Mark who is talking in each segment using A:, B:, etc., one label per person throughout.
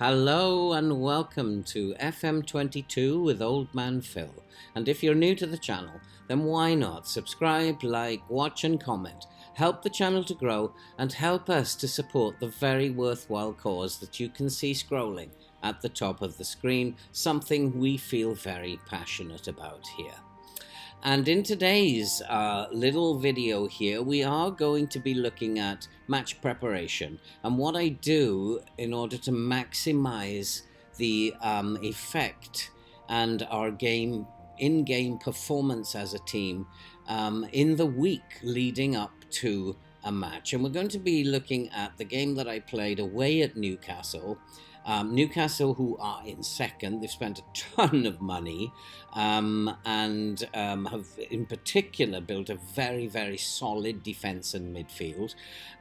A: Hello and welcome to FM22 with Old Man Phil. And if you're new to the channel, then why not subscribe, like, watch and comment. Help the channel to grow and help us to support the very worthwhile cause that you can see scrolling at the top of the screen, something we feel very passionate about here. And in today's little video here, we are going to be looking at match preparation and what I do in order to maximize the effect and our in-game performance as a team in the week leading up to a match. And we're going to be looking at the game that I played away at Newcastle. Newcastle, who are in second, they've spent a ton of money and have in particular built a very, very solid defence and midfield.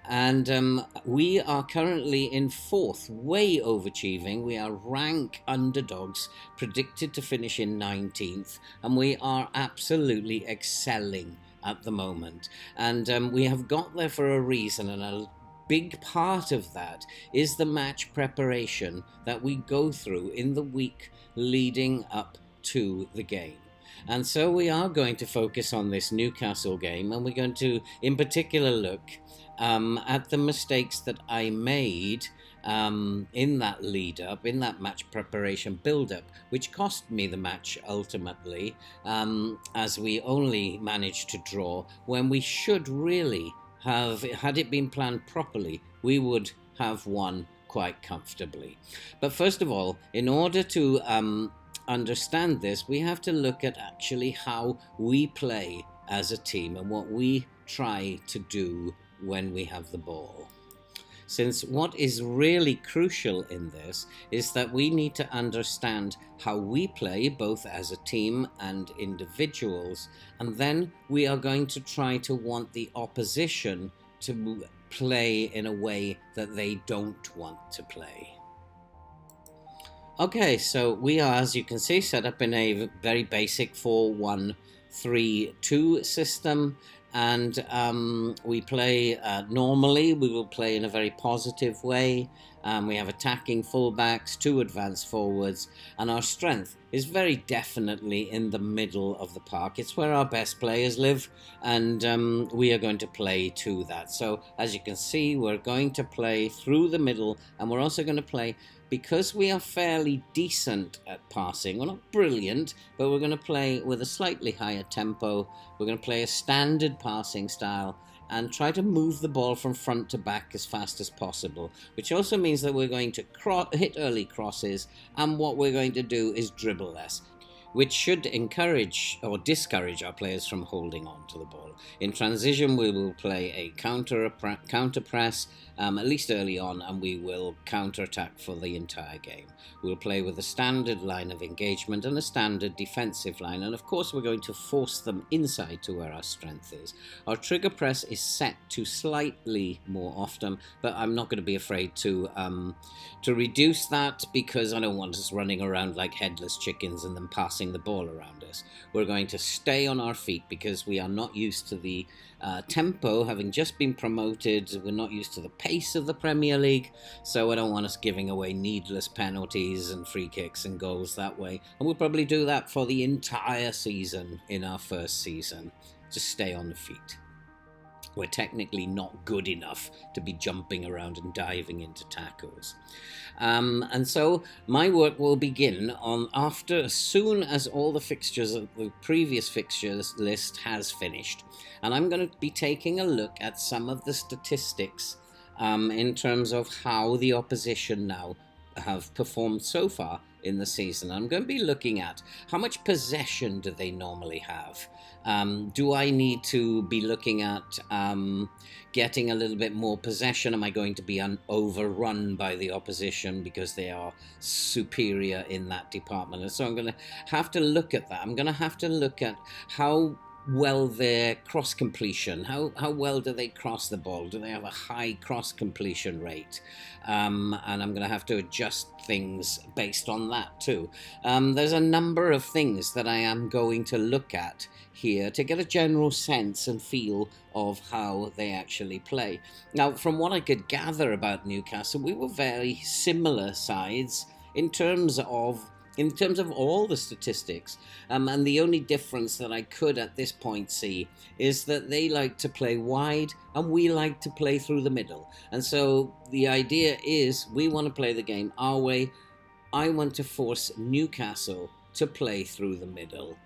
A: And we are currently in fourth, way overachieving. We are rank underdogs, predicted to finish in 19th, and we are absolutely excelling at the moment. And we have got there for a reason, and a big part of that is the match preparation that we go through in the week leading up to the game. And so we are going to focus on this Newcastle game, and we're going to in particular look at the mistakes that I made in that lead up, in that match preparation build up, which cost me the match ultimately, as we only managed to draw when we should really have, had it been planned properly, we would have won quite comfortably. But first of all, in order to understand this, we have to look at actually how we play as a team and what we try to do when we have the ball. Since what is really crucial in this is that we need to understand how we play both as a team and individuals, and then we are going to try to want the opposition to play in a way that they don't want to play. Okay, so we are, as you can see, set up in a very basic 4-1-3-2 system. And we play normally, we will play in a very positive way. We have attacking fullbacks, 2 advanced forwards, and our strength is very definitely in the middle of the park. It's where our best players live, and we are going to play to that. So as you can see, we're going to play through the middle, and we're also going to play, because we are fairly decent at passing, we're not brilliant, but we're going to play with a slightly higher tempo. We're going to play a standard passing style and try to move the ball from front to back as fast as possible, which also means that we're going to hit early crosses, and what we're going to do is dribble less, which should encourage or discourage our players from holding on to the ball. In transition, we will play a counter press, at least early on, and we will counter-attack for the entire game. We'll play with a standard line of engagement and a standard defensive line, and of course we're going to force them inside to where our strength is. Our trigger press is set to slightly more often, but I'm not going to be afraid to reduce that, because I don't want us running around like headless chickens and then passing the ball around us. We're going to stay on our feet because we are not used to the tempo, having just been promoted. We're not used to the pace of the Premier League, so I don't want us giving away needless penalties and free kicks and goals that way. And we'll probably do that for the entire season in our first season. Just stay on the feet. We're technically not good enough to be jumping around and diving into tackles. And so my work will begin as soon as all the fixtures of the previous fixtures list has finished. And I'm going to be taking a look at some of the statistics in terms of how the opposition now have performed so far in the season. I'm going to be looking at how much possession do they normally have. Do I need to be looking at getting a little bit more possession? Am I going to be overrun by the opposition because they are superior in that department? And so I'm going to have to look at that. I'm going to have to look at how well their cross completion, how well do they cross the ball, do they have a high cross completion rate, and I'm going to have to adjust things based on that too. There's a number of things that I am going to look at here to get a general sense and feel of how they actually play. Now, from what I could gather about Newcastle, we were very similar sides in terms of all the statistics. And the only difference that I could at this point see is that they like to play wide and we like to play through the middle. And so the idea is we want to play the game our way. I want to force Newcastle to play through the middle.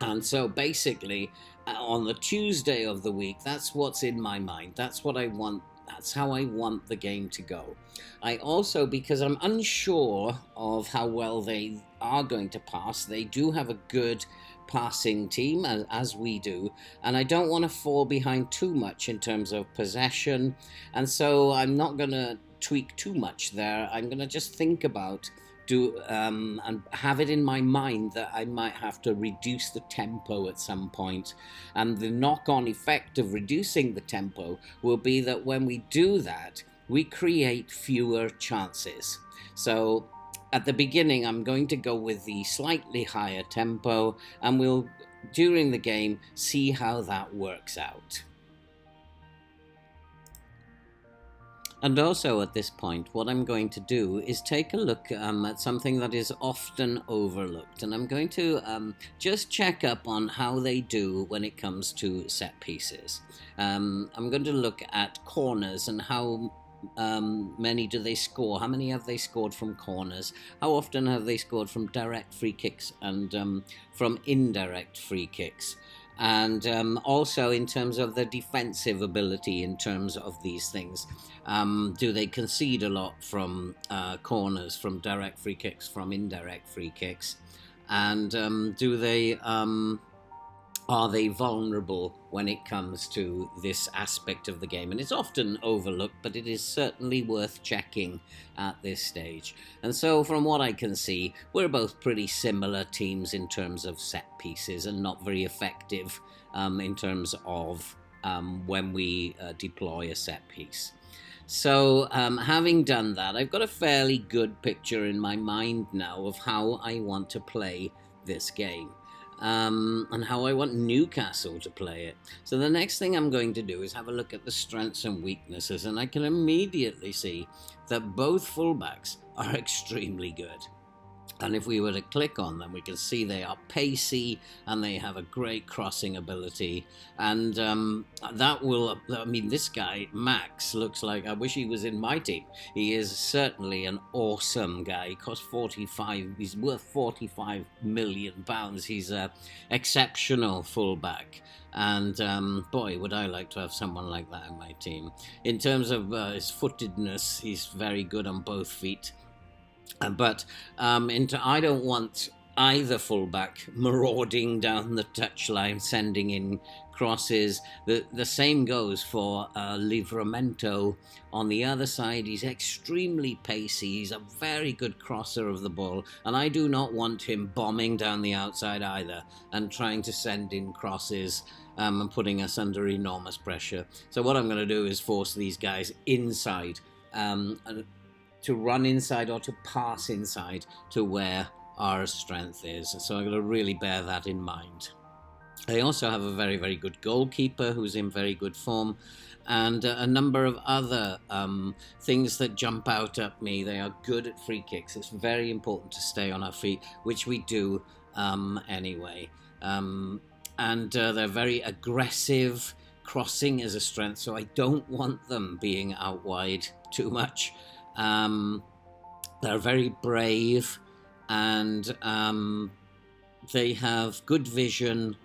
A: And so basically, on the Tuesday of the week, that's what's in my mind. That's what I want. That's how I want the game to go. I also, because I'm unsure of how well they are going to pass, they do have a good passing team, as we do, and I don't want to fall behind too much in terms of possession, and so I'm not going to tweak too much there. I'm going to just think about and have it in my mind that I might have to reduce the tempo at some point. And the knock-on effect of reducing the tempo will be that when we do that, we create fewer chances. So at the beginning, I'm going to go with the slightly higher tempo, and we'll, during the game, see how that works out. And also at this point, what I'm going to do is take a look at something that is often overlooked. And I'm going to just check up on how they do when it comes to set pieces. I'm going to look at corners and how many do they score? How many have they scored from corners? How often have they scored from direct free kicks and from indirect free kicks? And also in terms of the defensive ability in terms of these things. Do they concede a lot from corners, from direct free kicks, from indirect free kicks? And are they vulnerable when it comes to this aspect of the game? And it's often overlooked, but it is certainly worth checking at this stage. And so from what I can see, we're both pretty similar teams in terms of set pieces and not very effective in terms of when we deploy a set piece. So having done that, I've got a fairly good picture in my mind now of how I want to play this game. And how I want Newcastle to play it. So the next thing I'm going to do is have a look at the strengths and weaknesses, and I can immediately see that both fullbacks are extremely good. And if we were to click on them, we can see they are pacey and they have a great crossing ability. And this guy, Max, looks like, I wish he was in my team. He is certainly an awesome guy. He costs 45, he's worth 45 million pounds. He's an exceptional fullback. And boy, would I like to have someone like that in my team. In terms of his footedness, he's very good on both feet. But I don't want either fullback marauding down the touchline, sending in crosses. The same goes for Livramento on the other side. He's extremely pacey. He's a very good crosser of the ball, and I do not want him bombing down the outside either and trying to send in crosses and putting us under enormous pressure. So what I'm going to do is force these guys inside, to run inside or to pass inside to where our strength is. So I'm going to really bear that in mind. They also have a very, very good goalkeeper who's in very good form, and a number of other things that jump out at me. They are good at free kicks. It's very important to stay on our feet, which we do anyway. And they're very aggressive. Crossing is a strength, so I don't want them being out wide too much. They're very brave, and they have good vision,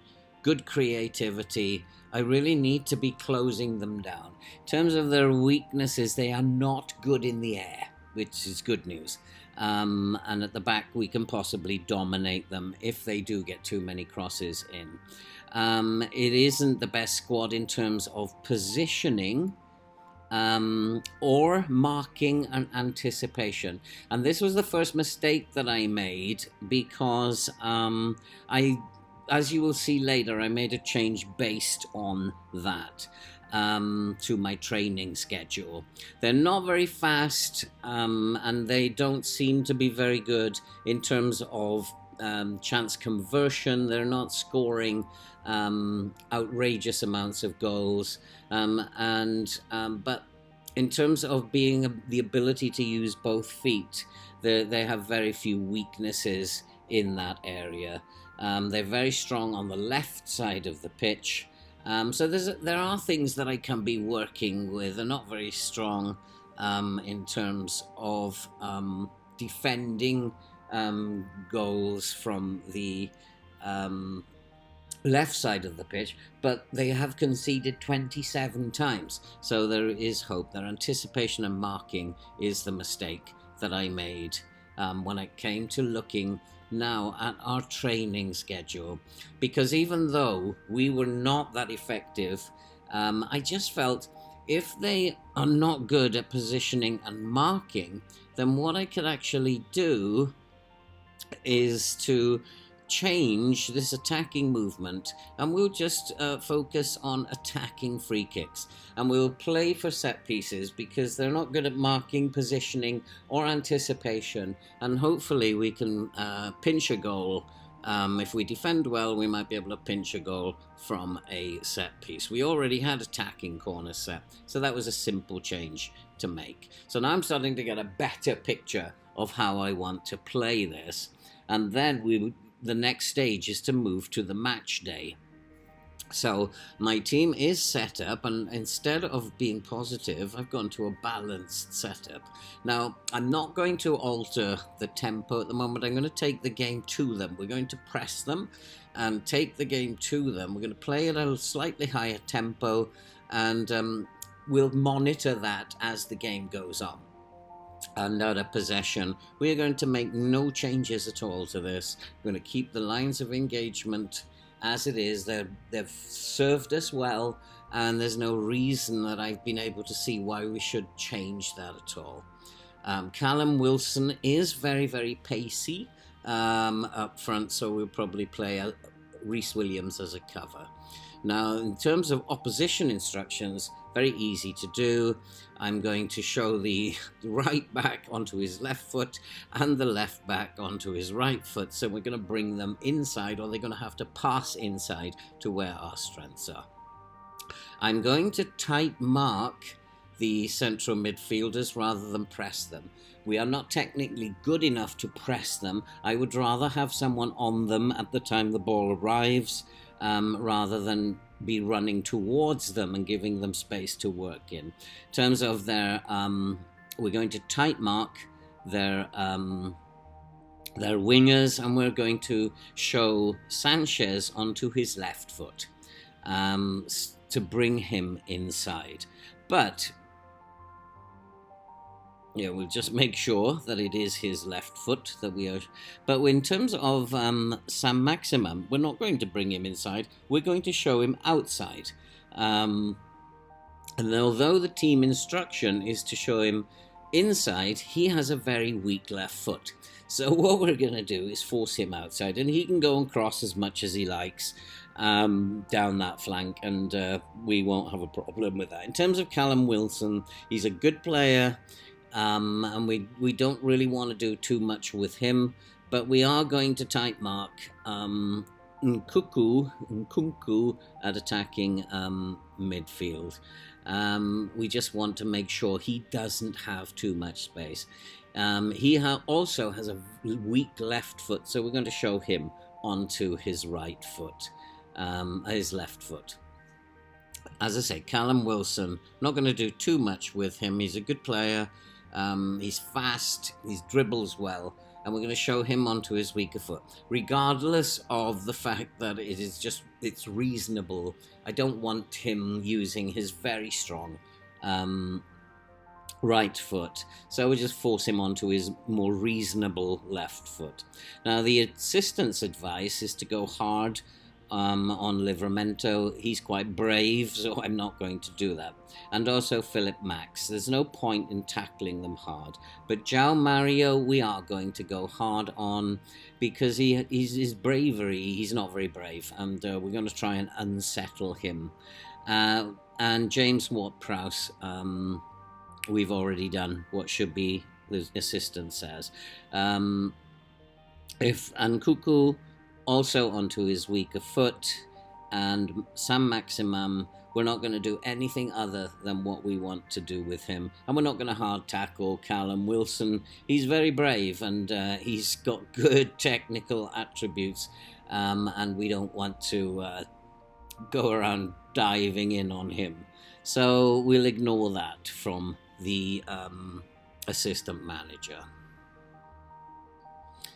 A: good creativity. I really need to be closing them down. In terms of their weaknesses, they are not good in the air, which is good news. And at the back, we can possibly dominate them if they do get too many crosses in. It isn't the best squad in terms of positioning, or marking and anticipation. And this was the first mistake that I made, because I as you will see later, I made a change based on that. To my training schedule. They're not very fast, and they don't seem to be very good in terms of chance conversion. They're not scoring outrageous amounts of goals, but in terms of being the ability to use both feet, they have very few weaknesses in that area. They're very strong on the left side of the pitch. So there are things that I can be working with. They're not very strong in terms of defending goals from the left side of the pitch, but they have conceded 27 times. So there is hope. Their anticipation and marking is the mistake that I made when it came to looking now at our training schedule, because even though we were not that effective, I just felt if they are not good at positioning and marking, then what I could actually do is to change this attacking movement, and we'll just focus on attacking free kicks, and we'll play for set pieces because they're not good at marking, positioning or anticipation, and hopefully we can pinch a goal. If we defend well, we might be able to pinch a goal from a set piece. We already had attacking corner set, so that was a simple change to make. So now I'm starting to get a better picture of how I want to play this, and then the next stage is to move to the match day. So my team is set up, and instead of being positive, I've gone to a balanced setup. Now, I'm not going to alter the tempo at the moment. I'm going to take the game to them. We're going to press them and take the game to them. We're going to play at a slightly higher tempo, and we'll monitor that as the game goes on. And out of possession, we are going to make no changes at all to this. We're going to keep the lines of engagement as it is. They've served us well, and there's no reason that I've been able to see why we should change that at all. Callum Wilson is very, very pacey up front, so we'll probably play Rhys Williams as a cover. Now, in terms of opposition instructions, very easy to do. I'm going to show the right back onto his left foot and the left back onto his right foot. So we're going to bring them inside, or they're going to have to pass inside to where our strengths are. I'm going to tight mark the central midfielders rather than press them. We are not technically good enough to press them. I would rather have someone on them at the time the ball arrives, rather than be running towards them and giving them space to work in. In terms of their, we're going to tight mark their wingers, and we're going to show Sanchez onto his left foot to bring him inside. But yeah, we'll just make sure that it is his left foot that we are. But in terms of Sam Maximum, we're not going to bring him inside. We're going to show him outside. And although the team instruction is to show him inside, he has a very weak left foot. So what we're going to do is force him outside, and he can go and cross as much as he likes down that flank, and we won't have a problem with that. In terms of Callum Wilson, he's a good player. And we don't really want to do too much with him, but we are going to tight mark Nkunku at attacking midfield. We just want to make sure he doesn't have too much space. He also has a weak left foot, so we're going to show him onto his right foot, his left foot. As I say, Callum Wilson, not going to do too much with him. He's a good player. He's fast, he dribbles well, and we're going to show him onto his weaker foot. Regardless of the fact that it's reasonable, I don't want him using his very strong right foot. So we'll just force him onto his more reasonable left foot. Now, the assistant's advice is to go hard on Livramento. He's quite brave, so I'm not going to do that. And also Philip Max. There's no point in tackling them hard. But João Mario, we are going to go hard on, because his bravery, he's not very brave, and we're going to try and unsettle him. And James Ward-Prowse, we've already done what should be, the assistant says. And Cuckoo also onto his weaker foot, and Sam Maximum, we're not going to do anything other than what we want to do with him, and we're not going to hard tackle Callum Wilson. He's very brave, and he's got good technical attributes, and we don't want to go around diving in on him, so we'll ignore that from the assistant manager.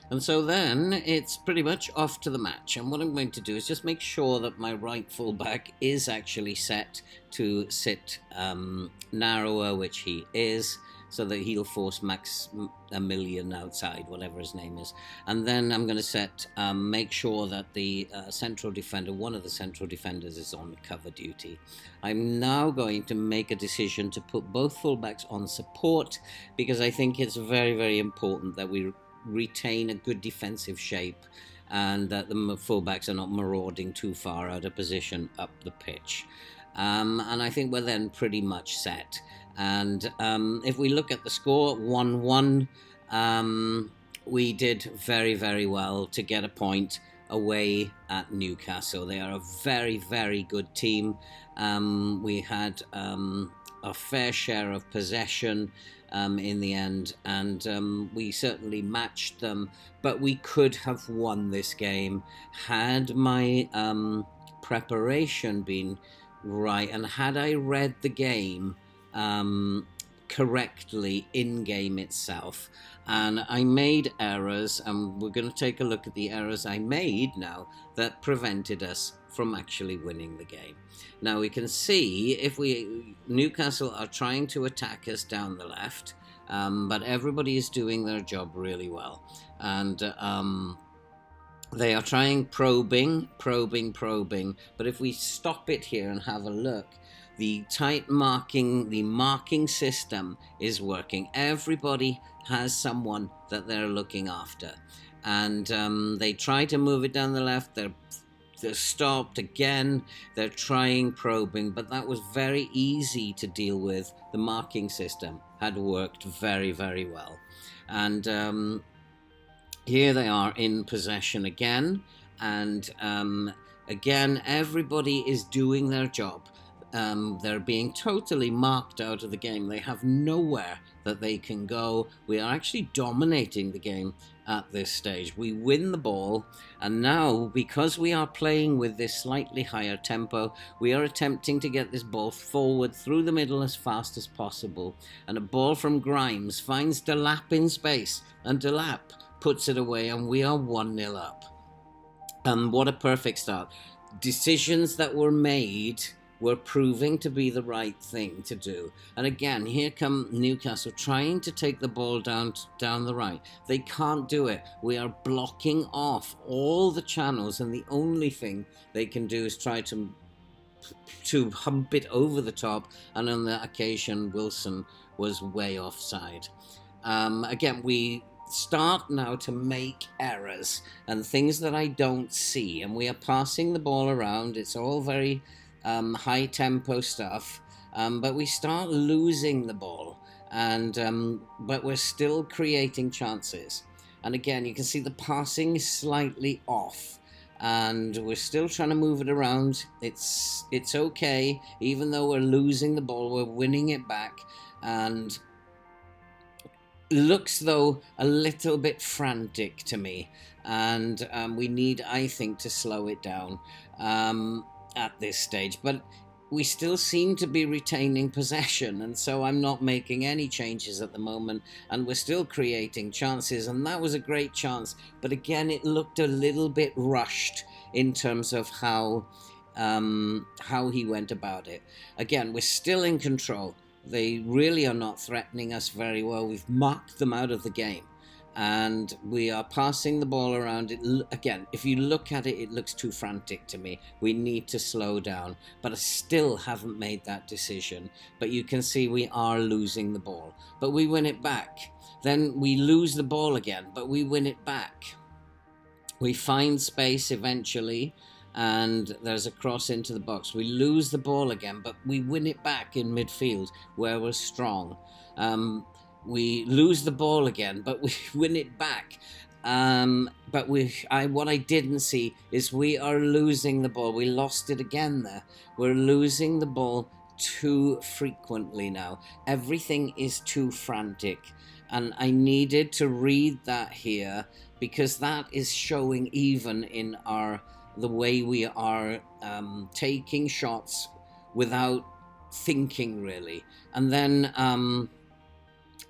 A: And so then it's pretty much off to the match. And what I'm going to do is just make sure that my right fullback is actually set to sit narrower, which he is, so that he'll force Maximilian outside, whatever his name is. And then I'm going to set, make sure that the central defender, one of the central defenders, is on cover duty. I'm now going to make a decision to put both fullbacks on support, because I think it's very, very important that we retain a good defensive shape, and that the fullbacks are not marauding too far out of position up the pitch. And I think we're then pretty much set. And if we look at the score, 1-1, we did very, very well to get a point away at Newcastle. They are a very, very good team. We had a fair share of possession in the end, and we certainly matched them, but we could have won this game had my preparation been right, and had I read the game correctly in game itself. And I made errors, and we're going to take a look at the errors I made now that prevented us from actually winning the game. Now we can see if Newcastle are trying to attack us down the left, but everybody is doing their job really well, and they are trying probing, but if we stop it here and have a look, the tight marking, the marking system is working. Everybody has someone that they're looking after, and they try to move it down the left. They're stopped again. They're trying probing, but that was very easy to deal with. The marking system had worked very, very well. And here they are in possession again. And again, everybody is doing their job. They're being totally marked out of the game. They have nowhere that they can go. We are actually dominating the game at this stage. We win the ball, and now, because we are playing with this slightly higher tempo, we are attempting to get this ball forward through the middle as fast as possible. And a ball from Grimes finds Delap in space, and Delap puts it away, and we are 1-0 up. And what a perfect start. Decisions that were made were proving to be the right thing to do. And again, here come Newcastle trying to take the ball down the right. They can't do it. We are blocking off all the channels, and the only thing they can do is try to hump it over the top, and on that occasion Wilson was way offside. Again, we start now to make errors and things that I don't see, and we are passing the ball around. It's all very high tempo stuff, but we start losing the ball, and but we're still creating chances. And again, you can see the passing is slightly off, and we're still trying to move it around. It's okay, even though we're losing the ball, we're winning it back, and looks though a little bit frantic to me, and we need, I think, to slow it down at this stage. But we still seem to be retaining possession, and so I'm not making any changes at the moment, and we're still creating chances, and that was a great chance, but again it looked a little bit rushed in terms of how he went about it. Again, we're still in control. They really are not threatening us very well. We've marked them out of the game, and we are passing the ball around. Again, if you look at it, it looks too frantic to me. We need to slow down, but I still haven't made that decision. But you can see we are losing the ball, but we win it back. Then we lose the ball again, but we win it back. We find space eventually, and there's a cross into the box. We lose the ball again, but we win it back in midfield where we're strong. We lose the ball again, but we win it back. But what I didn't see is we are losing the ball. We lost it again there. We're losing the ball too frequently now. Everything is too frantic. And I needed to read that here, because that is showing even in the way we are taking shots without thinking, really. And then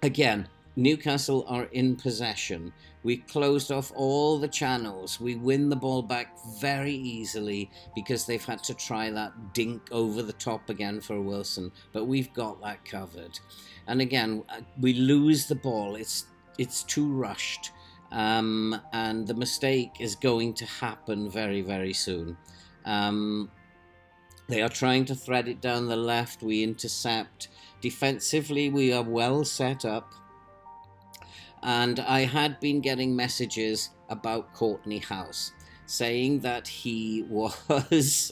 A: again, Newcastle are in possession. We closed off all the channels. We win the ball back very easily because they've had to try that dink over the top again for Wilson, but we've got that covered. And again, we lose the ball. It's too rushed, and the mistake is going to happen very, very soon. They are trying to thread it down the left. We intercept. Defensively, we are well set up. And I had been getting messages about Courtney House, saying that he was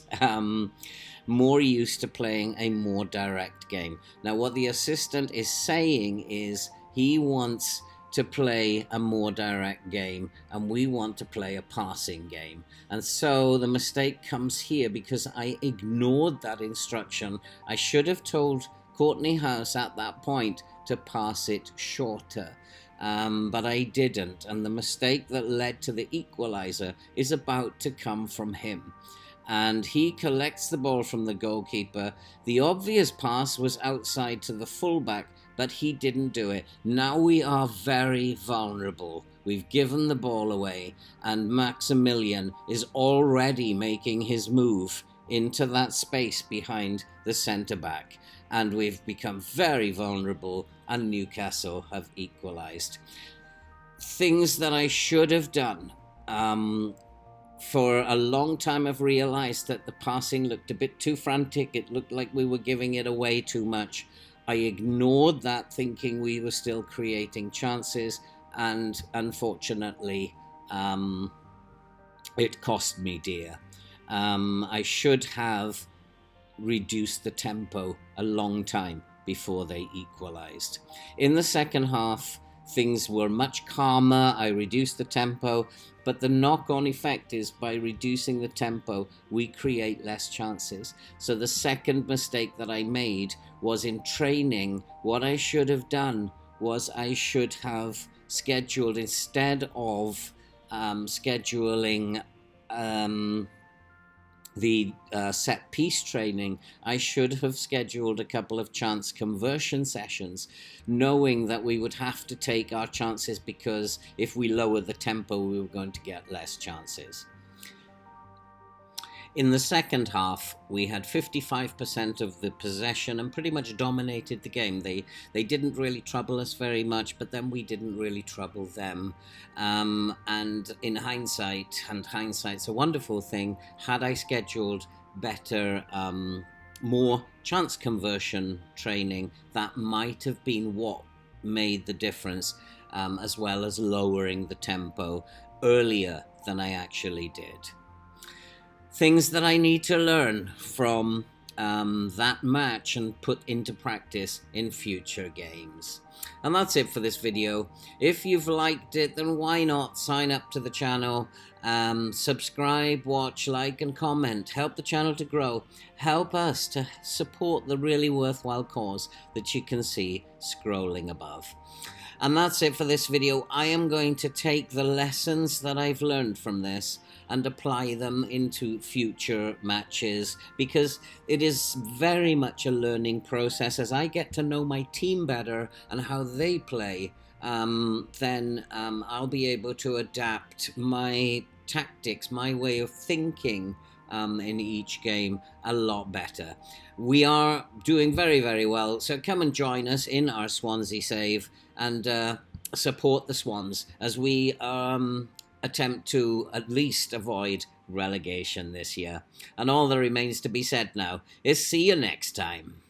A: more used to playing a more direct game. Now, what the assistant is saying is he wants to play a more direct game, and we want to play a passing game. And so the mistake comes here because I ignored that instruction. I should have told Courtney House at that point to pass it shorter. But I didn't, and the mistake that led to the equalizer is about to come from him. And he collects the ball from the goalkeeper. The obvious pass was outside to the fullback, but he didn't do it. Now we are very vulnerable. We've given the ball away, and Maximilian is already making his move into that space behind the centre-back. And we've become very vulnerable, and Newcastle have equalised. Things that I should have done. For a long time I've realised that the passing looked a bit too frantic. It looked like we were giving it away too much. I ignored that, thinking we were still creating chances, and unfortunately it cost me dear. I should have reduced the tempo a long time before they equalised. In the second half, things were much calmer. I reduced the tempo, but the knock-on effect is by reducing the tempo, we create less chances. So the second mistake that I made was in training. What I should have done was I should have scheduled, instead of scheduling the set piece training, I should have scheduled a couple of chance conversion sessions, knowing that we would have to take our chances, because if we lower the tempo, we were going to get less chances. In the second half, we had 55% of the possession and pretty much dominated the game. They didn't really trouble us very much, but then we didn't really trouble them. And in hindsight, and hindsight's a wonderful thing, had I scheduled better, more chance conversion training, that might have been what made the difference, as well as lowering the tempo earlier than I actually did. Things that I need to learn from that match and put into practice in future games. And that's it for this video. If you've liked it, then why not sign up to the channel, subscribe, watch, like and comment. Help the channel to grow. Help us to support the really worthwhile cause that you can see scrolling above. And that's it for this video. I am going to take the lessons that I've learned from this and apply them into future matches, because it is very much a learning process. As I get to know my team better and how they play, then I'll be able to adapt my tactics, my way of thinking in each game a lot better. We are doing very, very well, so come and join us in our Swansea save, and support the Swans as we attempt to at least avoid relegation this year. And all that remains to be said now is see you next time.